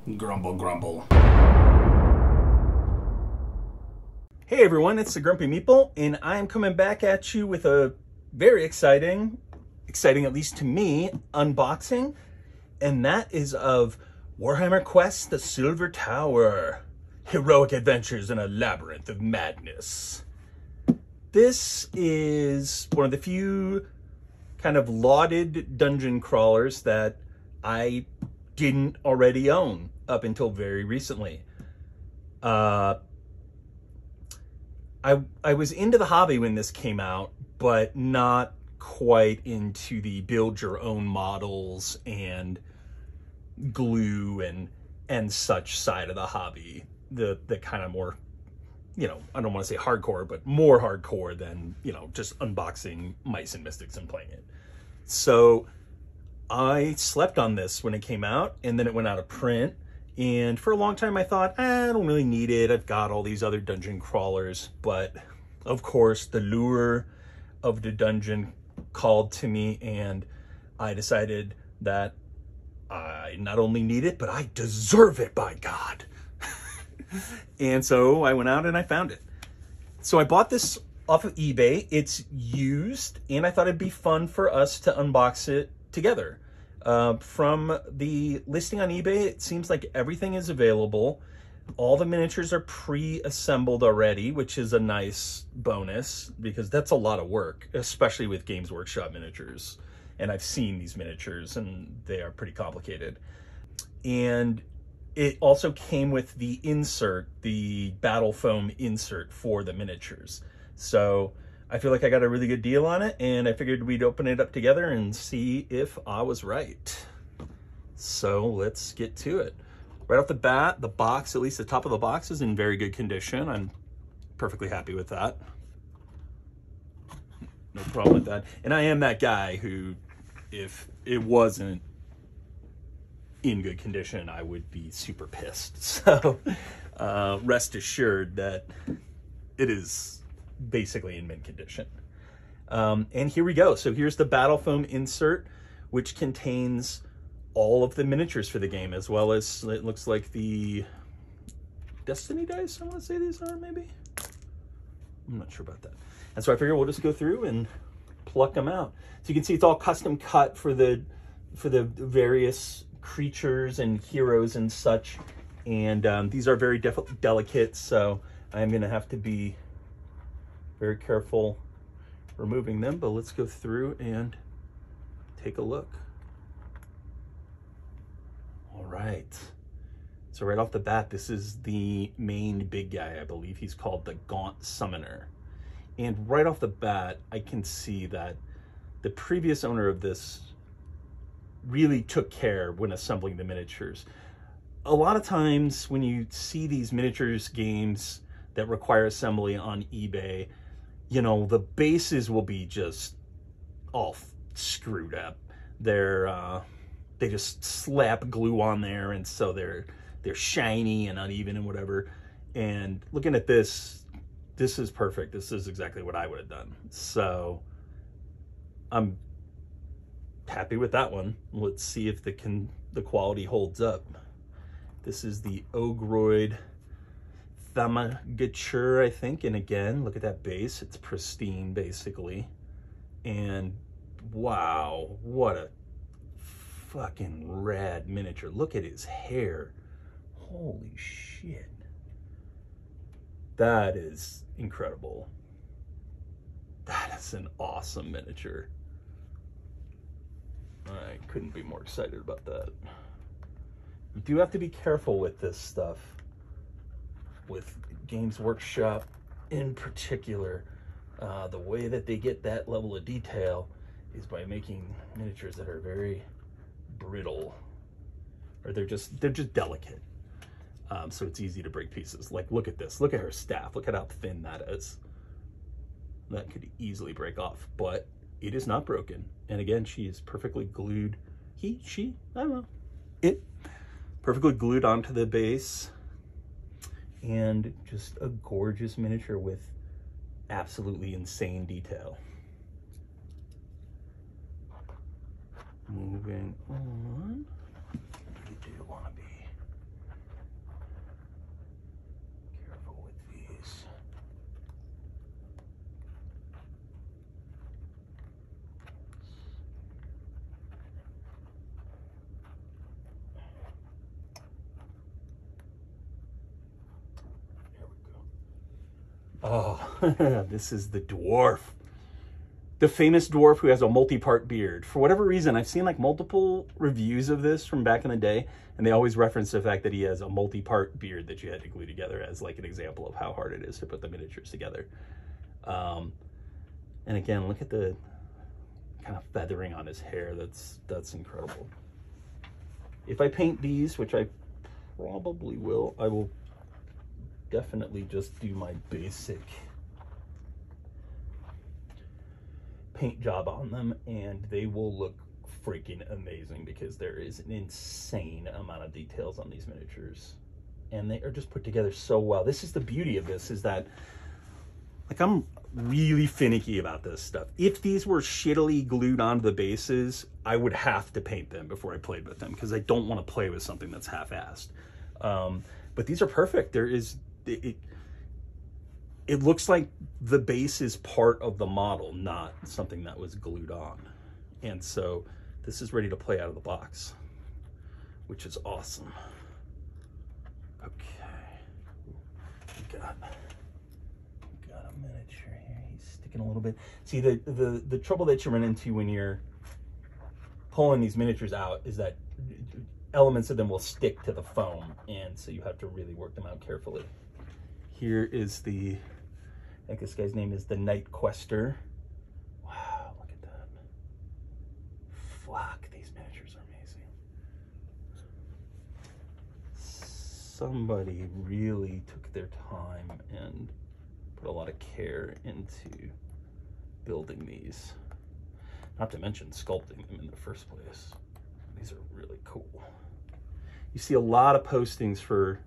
Grumble, grumble. Hey everyone, it's the Grumpy Meeple, and I am coming back at you with a very exciting at least to me, unboxing, and that is of Warhammer Quest the Silver Tower. Heroic adventures in a labyrinth of madness. This is one of the few kind of lauded dungeon crawlers that I didn't already own up until very recently. I was into the hobby when this came out, but not quite into the build your own models and glue and such side of the hobby. The kind of more, you know, I don't want to say hardcore, but more hardcore than, you know, just unboxing Mice and Mystics and playing it. So I slept on this when it came out, and then it went out of print. And for a long time I thought, I don't really need it. I've got all these other dungeon crawlers. But of course, the lure of the dungeon called to me, and I decided that I not only need it, but I deserve it, by God. And so I went out and I found it. So I bought this off of eBay. It's used, and I thought it'd be fun for us to unbox it together. From the listing on eBay, it seems like everything is available. All the miniatures are pre-assembled already, which is a nice bonus because that's a lot of work, especially with Games Workshop miniatures. And I've seen these miniatures and they are pretty complicated. And it also came with the insert, the battle foam insert for the miniatures. So I feel like I got a really good deal on it, and I figured we'd open it up together and see if I was right. So let's get to it. Right off the bat, the box, at least the top of the box, is in very good condition. I'm perfectly happy with that. No problem with that. And I am that guy who, if it wasn't in good condition, I would be super pissed. So rest assured that it is basically in mint condition. And here we go. So here's the battle foam insert, which contains all of the miniatures for the game, as well as it looks like the Destiny dice, I want to say these are, maybe. I'm not sure about that. And so I figure we'll just go through and pluck them out. So you can see it's all custom cut for the various creatures and heroes and such. And these are very delicate, so I'm going to have to be very careful removing them, but let's go through and take a look. All right. So right off the bat, this is the main big guy. I believe he's called the Gaunt Summoner. And right off the bat, I can see that the previous owner of this really took care when assembling the miniatures. A lot of times when you see these miniatures games that require assembly on eBay, you know, the bases will be just all screwed up. They just slap glue on there, and so they're shiny and uneven and whatever. And looking at this, this is perfect. This is exactly what I would have done. So I'm happy with that one. Let's see if the quality holds up. This is the Ogroid Thaumaturge, I think, and again, look at that base. It's pristine, basically. And wow, what a fucking rad miniature. Look at his hair. Holy shit. That is incredible. That is an awesome miniature. I couldn't be more excited about that. You do have to be careful with this stuff, with Games Workshop in particular. The way that they get that level of detail is by making miniatures that are very brittle, or they're just delicate. So it's easy to break pieces. Like, look at this. Look at her staff. Look at how thin that is. That could easily break off, but it is not broken. And again, she is perfectly glued. She, I don't know. It perfectly glued onto the base. And just a gorgeous miniature with absolutely insane detail. Moving on. You do want to be Oh, this is the dwarf. The famous dwarf who has a multi-part beard. For whatever reason, I've seen like multiple reviews of this from back in the day, and they always reference the fact that he has a multi-part beard that you had to glue together as like an example of how hard it is to put the miniatures together. And again, look at the kind of feathering on his hair. That's incredible. If I paint these, which I probably will, I will definitely just do my basic paint job on them, and they will look freaking amazing because there is an insane amount of details on these miniatures, and they are just put together so well. This is the beauty of this, is that like I'm really finicky about this stuff. If these were shittily glued onto the bases, I would have to paint them before I played with them because I don't want to play with something that's half-assed. But these are perfect. There is it looks like the base is part of the model, not something that was glued on. And so this is ready to play out of the box, which is awesome. Okay, we got a miniature here. He's sticking a little bit. See, the trouble that you run into when you're pulling these miniatures out is that elements of them will stick to the foam, and so you have to really work them out carefully. Here is the, I think this guy's name is the Night Quester. Wow, look at that. Fuck, these miniatures are amazing. Somebody really took their time and put a lot of care into building these. Not to mention sculpting them in the first place. These are really cool. You see a lot of postings for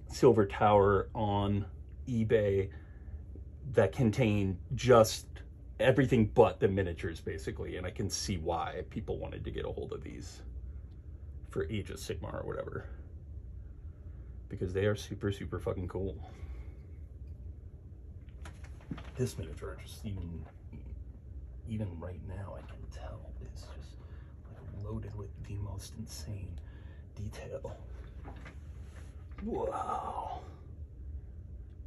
Silver Tower on eBay that contain just everything but the miniatures, basically, and I can see why people wanted to get a hold of these for Age of Sigmar or whatever, because they are super, super fucking cool. This miniature, just even right now, I can tell it's just like loaded with the most insane detail. Wow.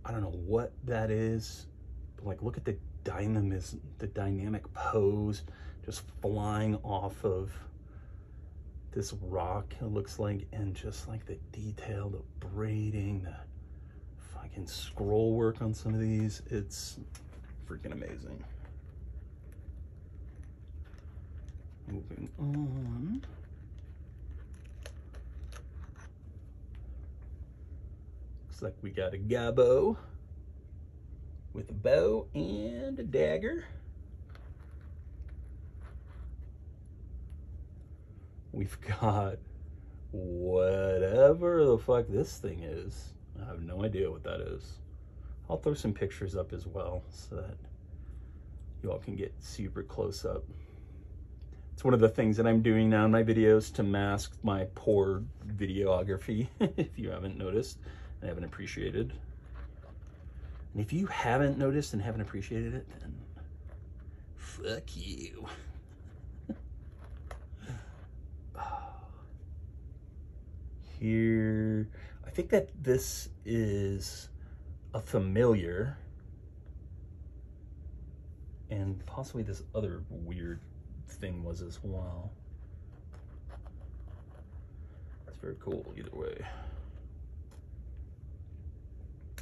I don't know what that is, but like look at the dynamism, the dynamic pose just flying off of this rock, it looks like, and just like the detail, the braiding, the fucking scroll work on some of these, it's freaking amazing. Moving on. Looks like we got a gobbo with a bow and a dagger. We've got whatever the fuck this thing is. I have no idea what that is. I'll throw some pictures up as well so that you all can get super close up. It's one of the things that I'm doing now in my videos to mask my poor videography, if you haven't noticed and haven't appreciated. And if you haven't noticed and haven't appreciated it, then fuck you. Here, I think that this is a familiar, and possibly this other weird thing was as well. That's very cool either way.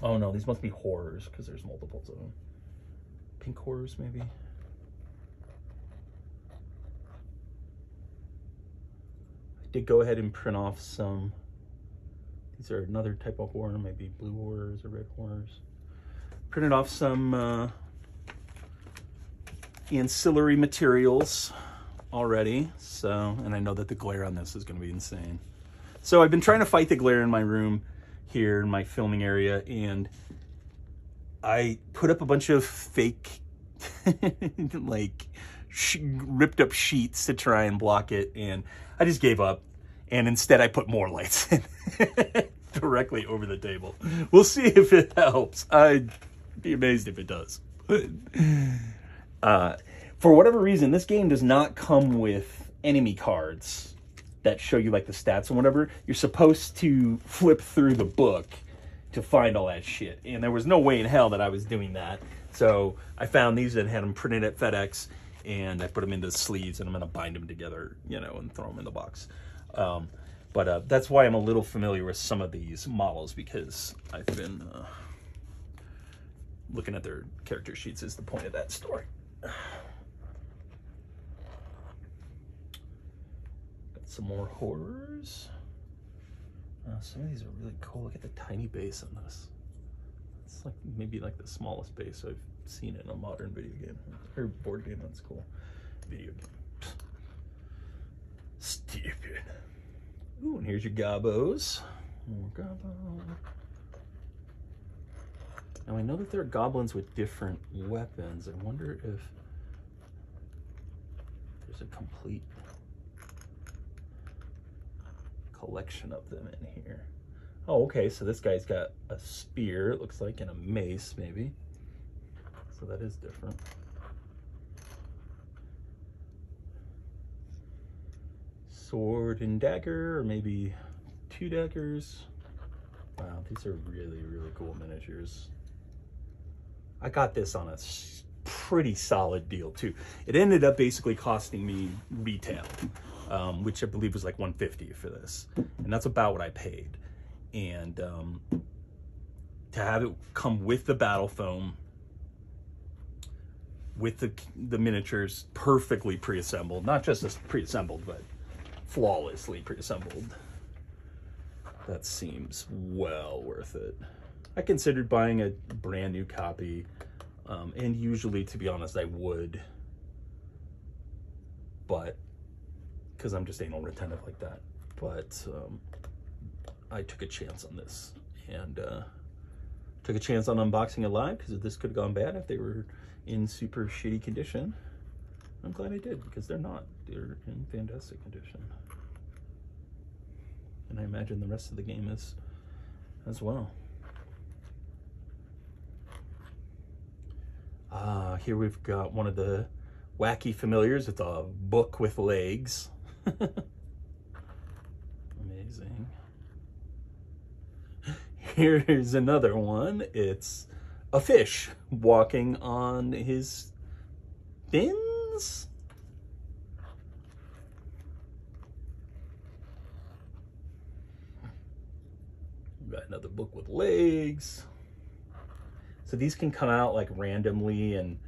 Oh no, these must be horrors because there's multiples of them. Pink horrors maybe. I did go ahead and print off some. These are another type of horror, maybe blue horrors or red horrors. Printed off some ancillary materials already, so, and I know that the glare on this is going to be insane. So I've been trying to fight the glare in my room here in my filming area, and I put up a bunch of fake like ripped up sheets to try and block it, and I just gave up, and instead I put more lights in directly over the table. We'll see if it helps. I'd be amazed if it does. For whatever reason, this game does not come with enemy cards that show you like the stats and whatever. You're supposed to flip through the book to find all that shit. And there was no way in hell that I was doing that. So I found these and had them printed at FedEx, and I put them into the sleeves, and I'm gonna bind them together, you know, and throw them in the box. But that's why I'm a little familiar with some of these models, because I've been looking at their character sheets is the point of that story. Got some more horrors. Some of these are really cool. Look at the tiny base on this. It's like maybe like the smallest base I've seen in a modern video game or board game. That's cool. Video game. Stupid. Ooh, and here's your gobos. More gobbo. Now I know that there are goblins with different weapons. I wonder if there's a complete collection of them in here. Oh, okay, so this guy's got a spear, it looks like, and a mace, maybe. So that is different. Sword and dagger, or maybe 2 daggers. Wow, these are really, really cool miniatures. I got this on a pretty solid deal too. It ended up basically costing me retail, which I believe was like $150 for this, and that's about what I paid. And to have it come with the battle foam, with the miniatures perfectly pre-assembled, not just as pre-assembled, but flawlessly pre-assembled, that seems well worth it. I considered buying a brand new copy, and usually, to be honest, I would, but because I'm just anal retentive like that. But I took a chance on this, and took a chance on unboxing it live, because this could have gone bad if they were in super shitty condition. I'm glad I did, because they're not. They're in fantastic condition. And I imagine the rest of the game is as well. Here we've got one of the wacky familiars. It's a book with legs. Amazing. Here's another one. It's a fish walking on his fins. We've got another book with legs. So these can come out like randomly, and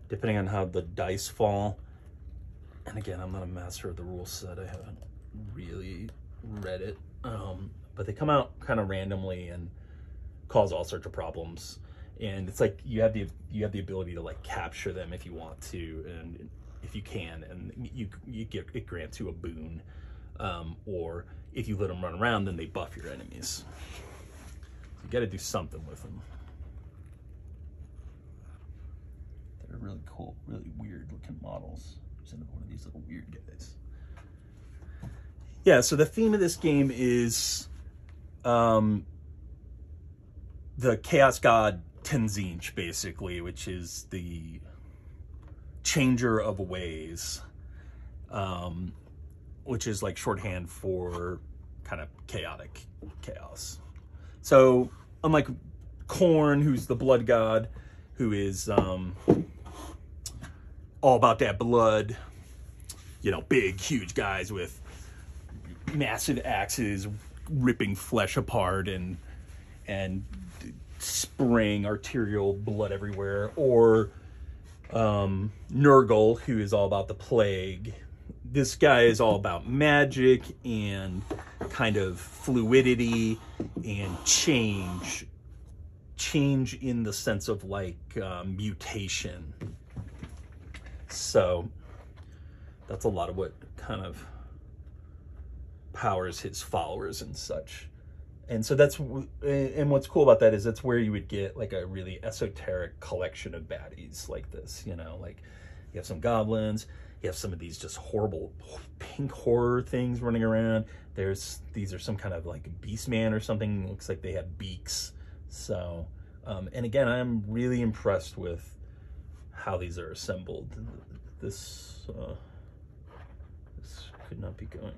depending on how the dice fall. And again, I'm not a master of the rule set. I haven't really read it. But they come out kind of randomly and cause all sorts of problems. And it's like you have the ability to like capture them if you want to, and if you can, and it grants you a boon. Or if you let them run around, then they buff your enemies. So you got to do something with them. They're really cool, really weird looking models. There's another one of these little weird guys. Yeah, so the theme of this game is the Chaos God Tenzin, basically, which is the changer of ways, which is like shorthand for kind of chaotic chaos. So unlike Khorne, who's the blood god, who is all about that blood, you know, big, huge guys with massive axes ripping flesh apart and spraying arterial blood everywhere, or Nurgle, who is all about the plague. This guy is all about magic and kind of fluidity and change in the sense of like mutation. So that's a lot of what kind of powers his followers and such. And so that's, and what's cool about that is that's where you would get like a really esoteric collection of baddies like this, you know, like you have some goblins, you have some of these just horrible pink horror things running around. These are some kind of like beast man or something. Looks like they have beaks. So, and again, I'm really impressed with how these are assembled. This could not be going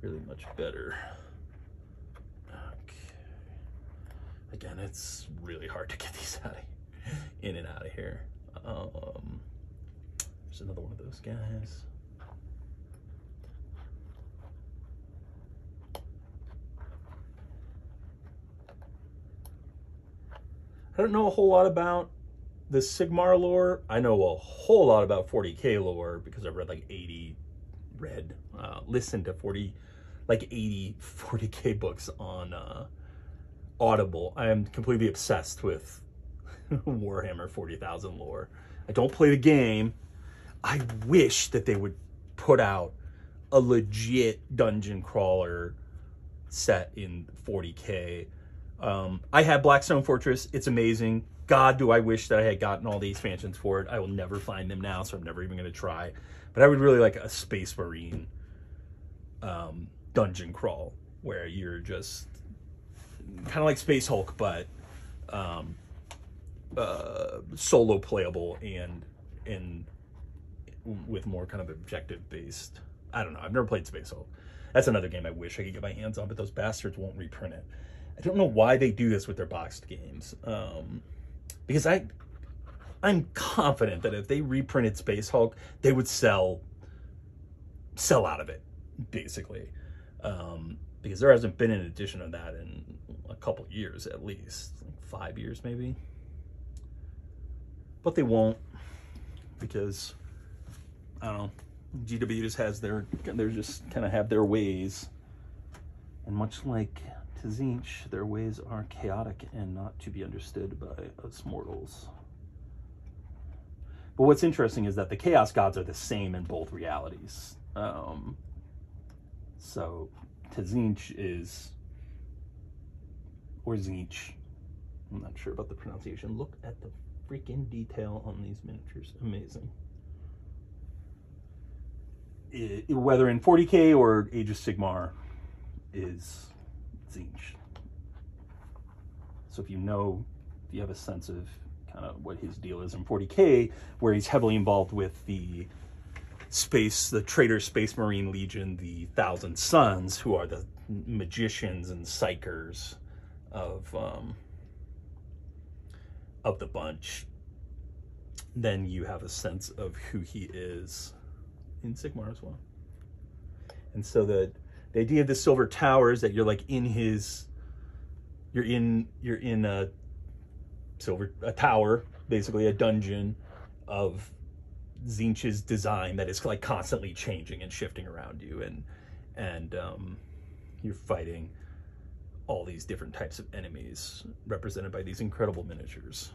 really much better. Okay. Again, it's really hard to get these in and out of here. There's another one of those guys. I don't know a whole lot about the Sigmar lore. I know a whole lot about 40k lore because I've read like 80, listened to 80 40k books on Audible. I am completely obsessed with Warhammer 40,000 lore. I don't play the game. I wish that they would put out a legit dungeon crawler set in 40k. I have Blackstone Fortress. It's amazing. God, do I wish that I had gotten all the expansions for it. I will never find them now, so I'm never even going to try. But I would really like a Space Marine dungeon crawl where you're just kind of like Space Hulk, but solo playable and with more kind of objective based. I don't know. I've never played Space Hulk. That's another game I wish I could get my hands on, but those bastards won't reprint it. I don't know why they do this with their boxed games. Because I'm confident that if they reprinted Space Hulk, they would sell out of it, basically. Because there hasn't been an edition of that in a couple years, at least. Like 5 years, maybe. But they won't, because, I don't know, GW just has they're just kind of have their ways. And much like Tzeentch, their ways are chaotic and not to be understood by us mortals. But what's interesting is that the Chaos Gods are the same in both realities. So Tzeentch is, or Tzeentch, I'm not sure about the pronunciation. Look at the freaking detail on these miniatures. Amazing. Whether in 40k or Age of Sigmar is Tzeentch. So if you have a sense of kind of what his deal is in 40k, where he's heavily involved with the Traitor Space Marine Legion, the Thousand Sons, who are the magicians and psychers of the bunch, then you have a sense of who he is in Sigmar as well. And so the idea of the Silver Tower is that you're like in you're in a tower, basically a dungeon of Tzeentch's design that is like constantly changing and shifting around you, and you're fighting all these different types of enemies represented by these incredible miniatures.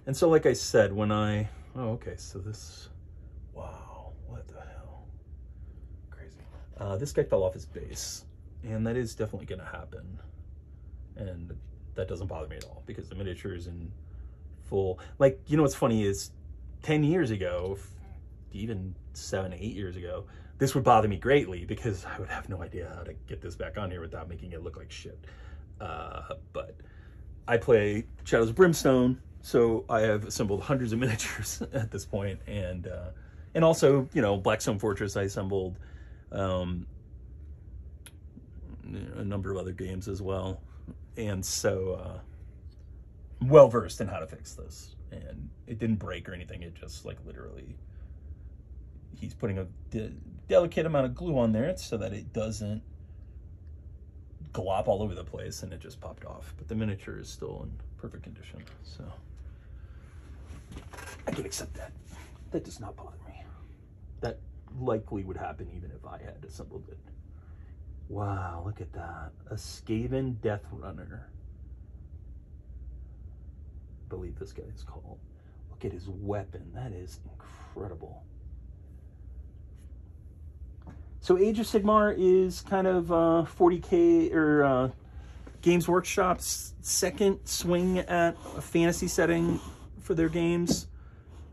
And so, like I said, so this, wow, what the hell, crazy. This guy fell off his base, and that is definitely going to happen, and that doesn't bother me at all, because the miniature is in full, like, you know what's funny is 10 years ago, even 7, 8 years ago, this would bother me greatly, because I would have no idea how to get this back on here without making it look like shit. But I play Shadows of Brimstone, so I have assembled hundreds of miniatures at this point, and also, you know, Blackstone Fortress I assembled, a number of other games as well, and so well versed in how to fix this, and it didn't break or anything. It just, like, literally, he's putting a delicate amount of glue on there so that it doesn't glop all over the place, and it just popped off. But the miniature is still in perfect condition, so I can accept that. That does not bother me. That likely would happen even if I had assembled it. Wow, look at that. A Skaven Death Runner, I believe this guy is called. Look at his weapon. That is incredible. So Age of Sigmar is kind of 40k or Games Workshop's second swing at a fantasy setting for their games.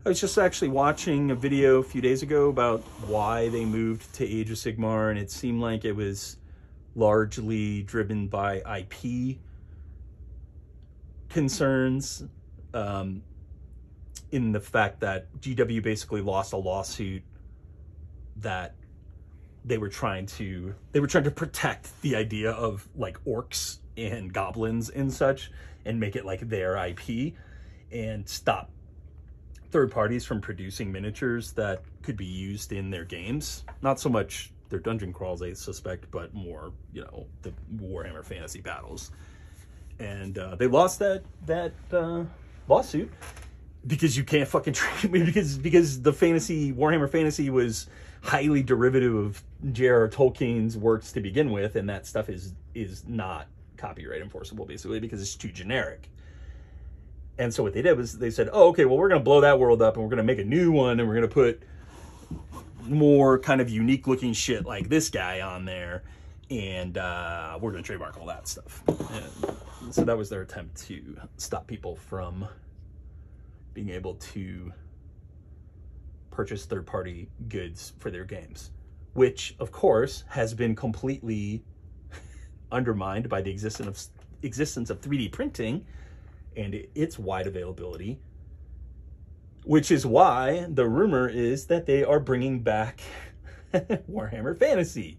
I was just actually watching a video a few days ago about why they moved to Age of Sigmar, and it seemed like it was largely driven by IP concerns, in the fact that GW basically lost a lawsuit that they were trying to protect the idea of like orcs and goblins and such, and make it like their IP, and stop third parties from producing miniatures that could be used in their games. Not so much their dungeon crawls, I suspect, but more, you know, the Warhammer Fantasy battles. And they lost that lawsuit because you can't fucking because the Warhammer Fantasy was highly derivative of J.R.R. Tolkien's works to begin with, and that stuff is not copyright enforceable, basically, because it's too generic. And so what they did was they said, oh, okay, well, we're going to blow that world up, and we're going to make a new one, and we're going to put more kind of unique looking shit like this guy on there, and we're going to trademark all that stuff. And so that was their attempt to stop people from being able to purchase third-party goods for their games, which, of course, has been completely undermined by the existence of 3D printing and its wide availability, which is why the rumor is that they are bringing back Warhammer Fantasy,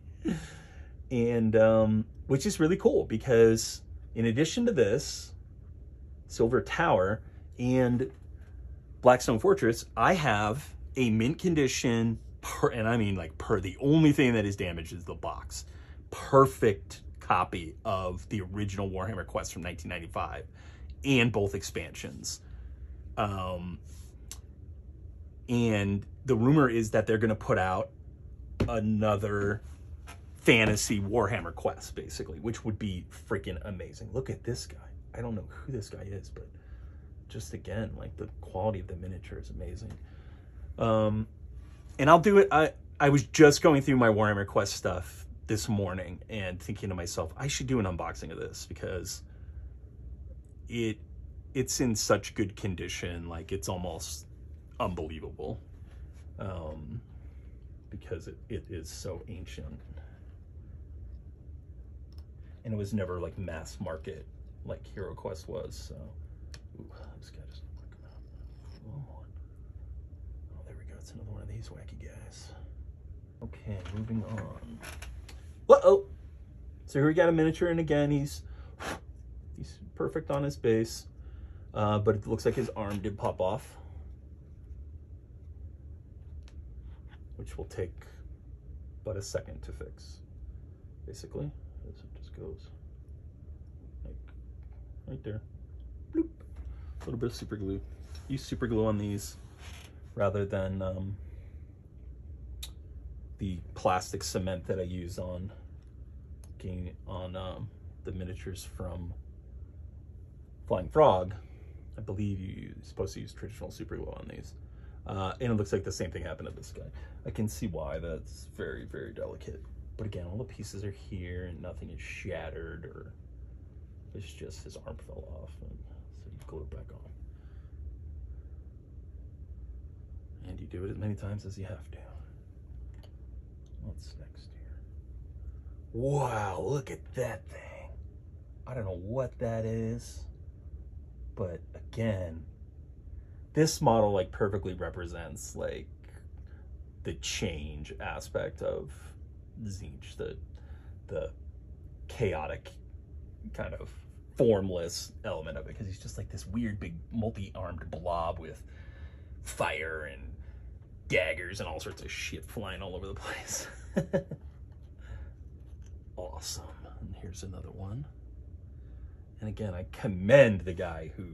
and which is really cool, because in addition to this, Silver Tower and Blackstone Fortress, I have a mint condition, and I mean like the only thing that is damaged is the box. Perfect copy of the original Warhammer Quest from 1995 and both expansions. And the rumor is that they're going to put out another fantasy Warhammer Quest, basically, which would be freaking amazing. Look at this guy. I don't know who this guy is, but just again, like, the quality of the miniature is amazing. And I'll do it. I was just going through my Warhammer Quest stuff this morning and thinking to myself, I should do an unboxing of this, because it's in such good condition. Like, it's almost unbelievable, because it is so ancient, and it was never like mass market like Hero Quest was. So, ooh, this guy doesn't want to come out. Oh, there we go. It's another one of these wacky guys. Okay, moving on. Uh-oh. So here we got a miniature, and again, he's perfect on his base, but it looks like his arm did pop off, which will take but a second to fix, basically. As it just goes like right there. Bloop. A little bit of super glue. Use super glue on these rather than the plastic cement that I use on the miniatures from Flying Frog. I believe you're supposed to use traditional super glue on these. And it looks like the same thing happened to this guy. I can see why. That's very, very delicate. But again, all the pieces are here and nothing is shattered, or it's just his arm fell off, and so you glue it back on. And you do it as many times as you have to. What's next here? Wow, look at that thing. I don't know what that is, but again, this model like perfectly represents like the change aspect of Tzeentch, the chaotic kind of formless element of it, because he's just like this weird big multi-armed blob with fire and daggers and all sorts of shit flying all over the place. Awesome. And here's another one. And again, I commend the guy who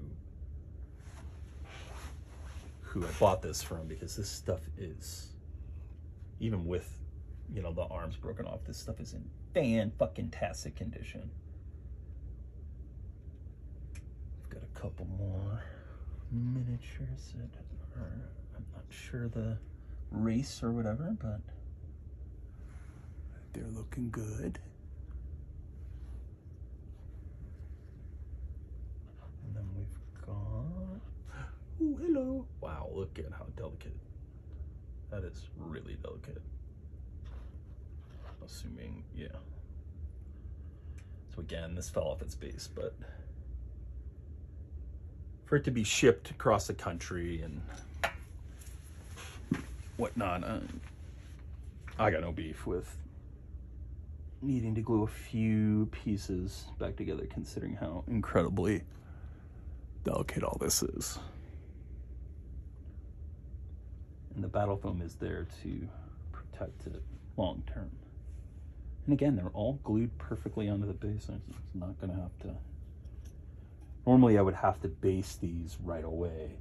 I bought this from, because this stuff is, even with, you know, the arms broken off, this stuff is in fan-fucking-tastic condition. I've got a couple more miniatures that are, I'm not sure the race or whatever, but they're looking good. And then we've got, oh, hello. Wow, look at how delicate. That is really delicate. Assuming, yeah. So again, this fell off its base, but for it to be shipped across the country and whatnot, I got no beef with needing to glue a few pieces back together, considering how incredibly delicate all this is. And the battle foam is there to protect it long term. And again, they're all glued perfectly onto the base. It's not going to have to... Normally I would have to base these right away.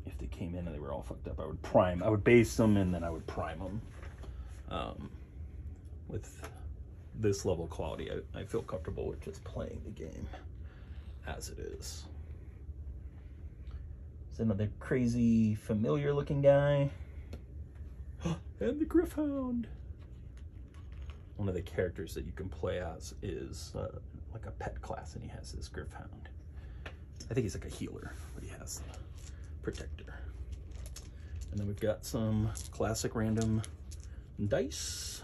If they came in and they were all fucked up, I would base them and then I would prime them. With this level of quality, I feel comfortable with just playing the game as it is. It's another crazy familiar looking guy. And the Griffhound. One of the characters that you can play as is like a pet class, and he has this Griffhound. I think he's like a healer, but he has the protector. And then we've got some classic random dice.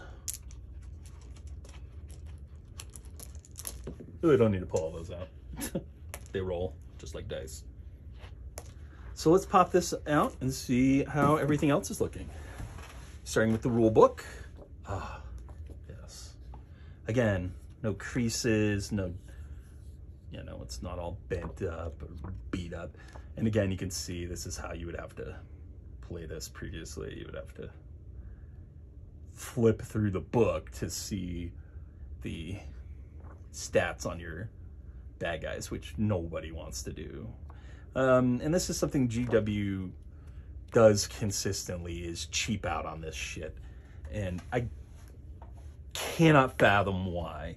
Really don't need to pull all those out. They roll just like dice. So let's pop this out and see how everything else is looking. Starting with the rule book. Ah, yes. Again, no creases, no, you know, it's not all bent up or beat up. And again, you can see this is how you would have to play this previously. You would have to flip through the book to see the stats on your bad guys, which nobody wants to do. And this is something GW does consistently, is cheap out on this shit. And I cannot fathom why.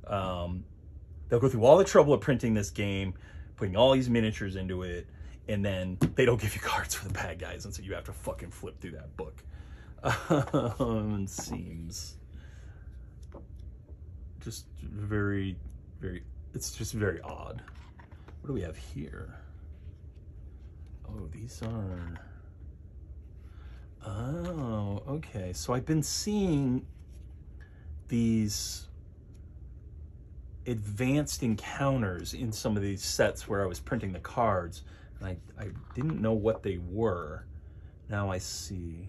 They'll go through all the trouble of printing this game, putting all these miniatures into it, and then they don't give you cards for the bad guys, and so you have to fucking flip through that book. It seems just very, it's just very odd. What do we have here? Oh, these are... Oh, okay. So I've been seeing these advanced encounters in some of these sets where I was printing the cards, and I didn't know what they were. Now I see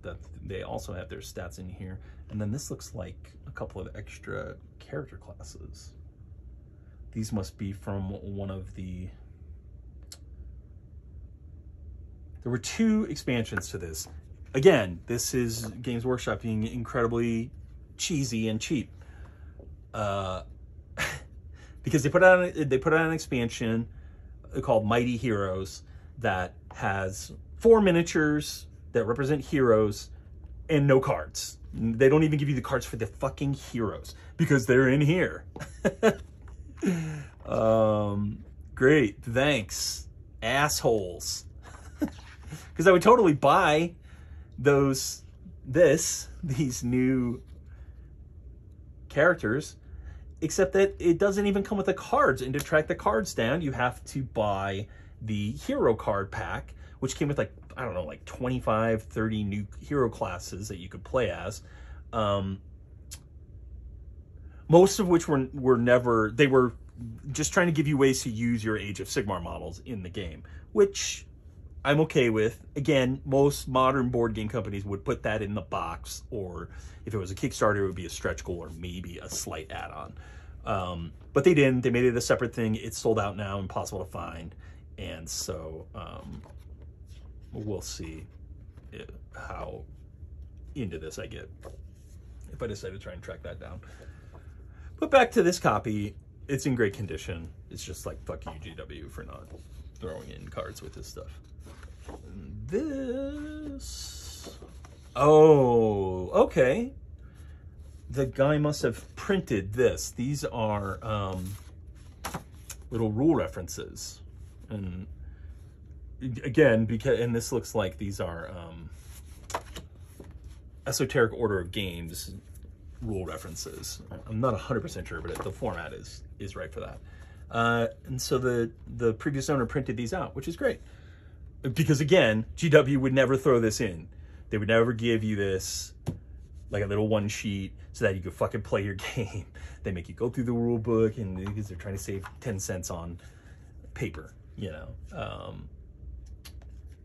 that they also have their stats in here. And then this looks like a couple of extra character classes. These must be from one of the... There were 2 expansions to this. Again, this is Games Workshop being incredibly cheesy and cheap. Because they put out an expansion called Mighty Heroes that has 4 miniatures that represent heroes and no cards. They don't even give you the cards for the fucking heroes because they're in here. Great, thanks, assholes. Because I would totally buy these new characters, except that it doesn't even come with the cards. And to track the cards down, you have to buy the hero card pack, which came with like, I don't know, like 25, 30 new hero classes that you could play as. Most of which were never, they were just trying to give you ways to use your Age of Sigmar models in the game, which I'm okay with. Again, most modern board game companies would put that in the box, or if it was a Kickstarter, it would be a stretch goal or maybe a slight add-on. But they didn't. They made it a separate thing. It's sold out now, impossible to find. And so we'll see how into this I get if I decide to try and track that down. But back to this copy, it's in great condition. It's just like, fuck you, GW, for not throwing in cards with this stuff. And this... Oh, okay. The guy must have printed this. These are little rule references. And again, and this looks like these are Esoteric Order of Games rule references. I'm not 100% sure, but the format is right for that. And so the previous owner printed these out, which is great. Because again, GW would never throw this in. They would never give you this, like a little one sheet, so that you could fucking play your game. They make you go through the rule book, and because they're trying to save 10 cents on paper, you know.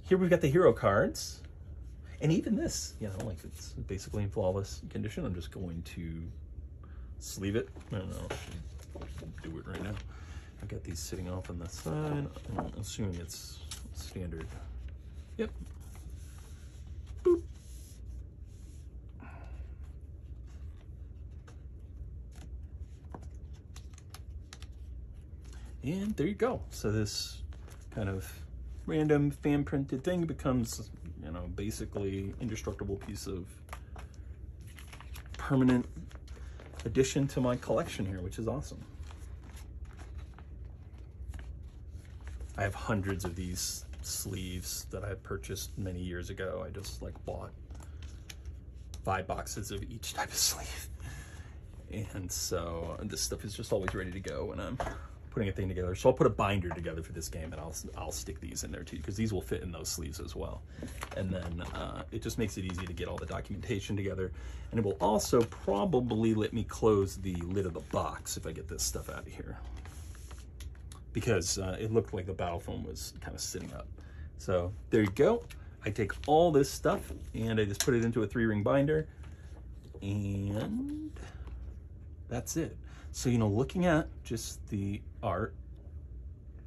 Here we've got the hero cards. And even this, you know, like it's basically in flawless condition. I'm just going to sleeve it. I don't know, I'll do it right now. I've got these sitting off on the side. I'm assuming it's standard. Yep. Boop. And there you go. So this kind of random fan printed thing becomes, you know, basically indestructible piece of permanent addition to my collection here, which is awesome. I have hundreds of these sleeves that I purchased many years ago. I just like bought 5 boxes of each type of sleeve. And so this stuff is just always ready to go when I'm putting a thing together. So I'll put a binder together for this game, and I'll stick these in there too, because these will fit in those sleeves as well. And then it just makes it easy to get all the documentation together. And it will also probably let me close the lid of the box if I get this stuff out of here, because it looked like the battle foam was kind of sitting up. So there you go. I take all this stuff and I just put it into a 3-ring binder, and that's it. So, you know, looking at just the art,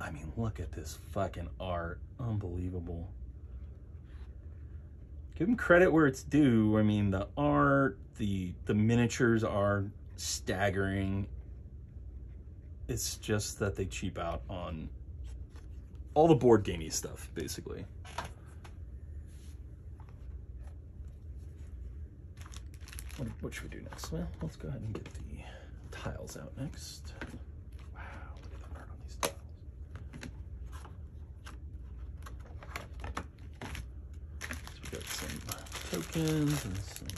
I mean, look at this fucking art. Unbelievable. Give them credit where it's due. I mean, the art, the miniatures are staggering. It's just that they cheap out on all the board gamey stuff, basically. What should we do next? Well, let's go ahead and get the tiles out next. Wow, look at the art on these tiles. So we got some tokens and some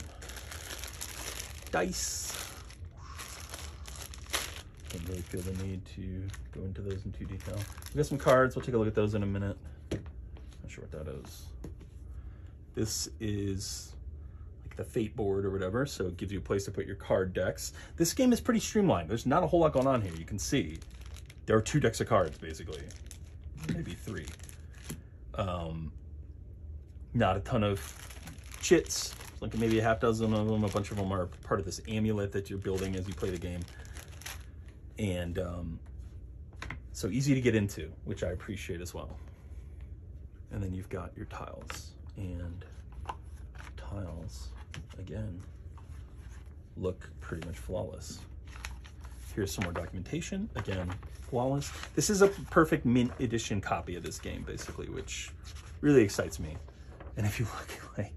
dice. Don't really feel the need to go into those in too detail. We got some cards. We'll take a look at those in a minute. Not sure what that is. This is the Fate board or whatever, so it gives you a place to put your card decks. This game is pretty streamlined. There's not a whole lot going on here. You can see there are 2 decks of cards, basically, maybe 3. Not a ton of chits, like maybe a half dozen of them. A bunch of them are part of this amulet that you're building as you play the game, and so easy to get into, which I appreciate as well. And then you've got your tiles, and tiles again look pretty much flawless. Here's some more documentation, again flawless. This is a perfect mint edition copy of this game, basically, which really excites me. And if you look, like,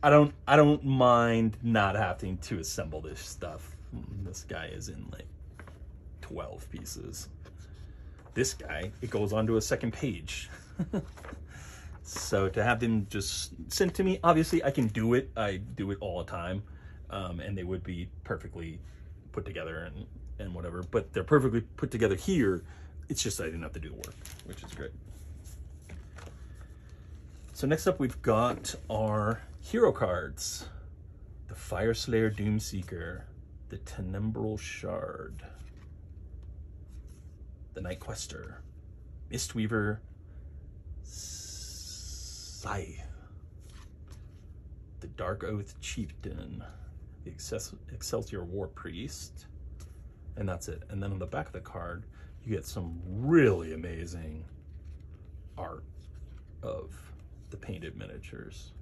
I don't mind not having to assemble this stuff. This guy is in like 12 pieces. This guy, it goes onto a second page. So to have them just sent to me, obviously I can do it. I do it all the time, and they would be perfectly put together and whatever, but they're perfectly put together here. It's just I didn't have to do the work, which is great. So next up, we've got our hero cards. The Fireslayer Doomseeker, the Tenembral Shard, the Night Quester, Mistweaver, Scythe, the Dark Oath Chieftain, the Excelsior War Priest, and that's it. And then on the back of the card, you get some really amazing art of the painted miniatures,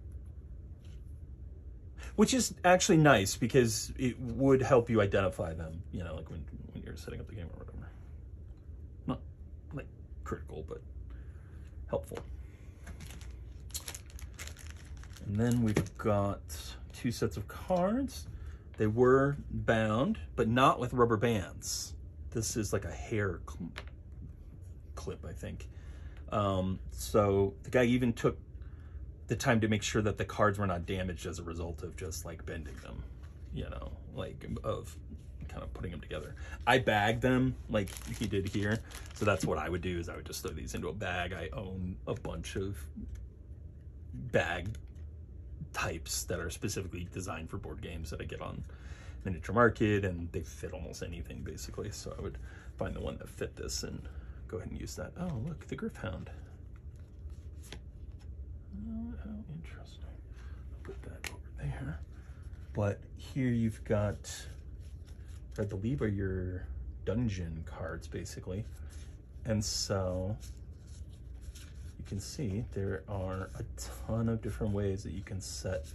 which is actually nice because it would help you identify them, you know, like when you're setting up the game or whatever. Not like critical, but helpful. And then we've got 2 sets of cards. They were bound, but not with rubber bands. This is like a hair clip, I think. So the guy even took the time to make sure that the cards were not damaged as a result of just like bending them, you know, like of kind of putting them together. I bagged them like he did here. So that's what I would do, is I would just throw these into a bag. I own a bunch of bag types that are specifically designed for board games that I get on Miniature Market, and they fit almost anything basically. So I would find the one that fit this and go ahead and use that. Oh, look, the Gryph-hound. Oh, how interesting. here. But here you've got, I believe, are your dungeon cards, basically. And so you can see there are a ton of different ways that you can set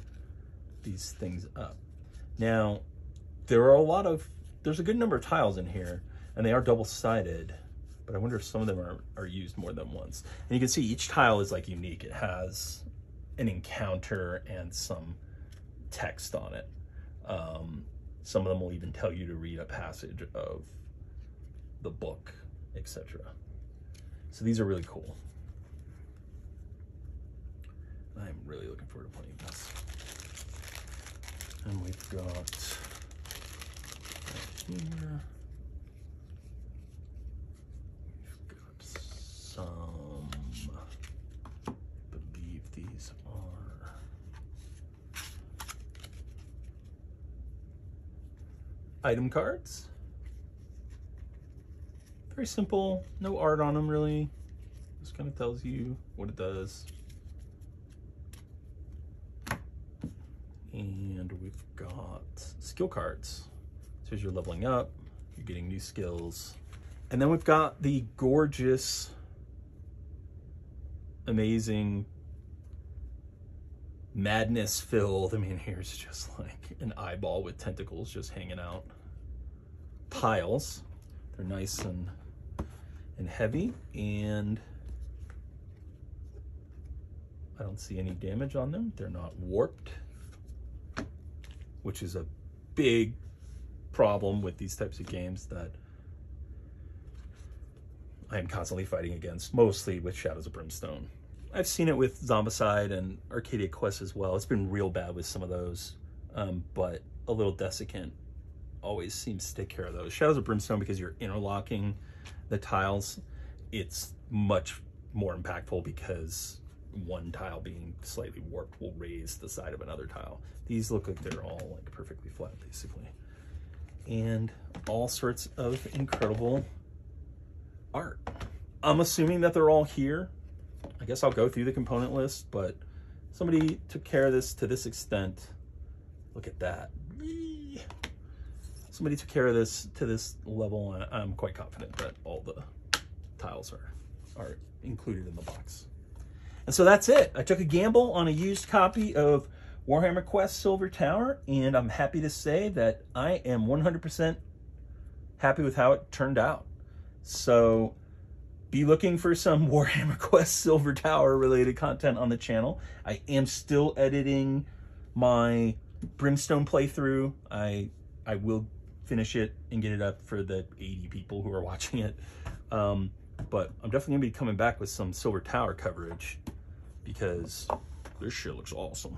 these things up. Now, there's a good number of tiles in here, and they are double-sided, but I wonder if some of them are used more than once. And you can see each tile is like unique. It has an encounter and some text on it. Some of them will even tell you to read a passage of the book, etc. So these are really cool. I'm really looking forward to playing this. And we've got right here, we've got some, I believe these are item cards. Very simple, no art on them really. Just kind of tells you what it does. And we've got skill cards. So as you're leveling up, you're getting new skills. And then we've got the gorgeous, amazing, madness-filled, I mean, here's just like an eyeball with tentacles just hanging out. Piles. They're nice and heavy, and I don't see any damage on them. They're not warped, which is a big problem with these types of games that I am constantly fighting against, mostly with Shadows of Brimstone. I've seen it with Zombicide and Arcadia Quest as well. It's been real bad with some of those, but a little Desiccant always seems to take care of those. Shadows of Brimstone, because you're interlocking the tiles, it's much more impactful because one tile being slightly warped will raise the side of another tile. These look like they're all like perfectly flat, basically. And all sorts of incredible art. I'm assuming that they're all here. I guess I'll go through the component list, but somebody took care of this to this extent. Look at that. Somebody took care of this to this level, and I'm quite confident that all the tiles are included in the box. And so that's it. I took a gamble on a used copy of Warhammer Quest Silver Tower, and I'm happy to say that I am 100% happy with how it turned out. So be looking for some Warhammer Quest Silver Tower related content on the channel. I am still editing my Brimstone playthrough. I will finish it and get it up for the 80 people who are watching it. But I'm definitely gonna be coming back with some Silver Tower coverage because this shit looks awesome.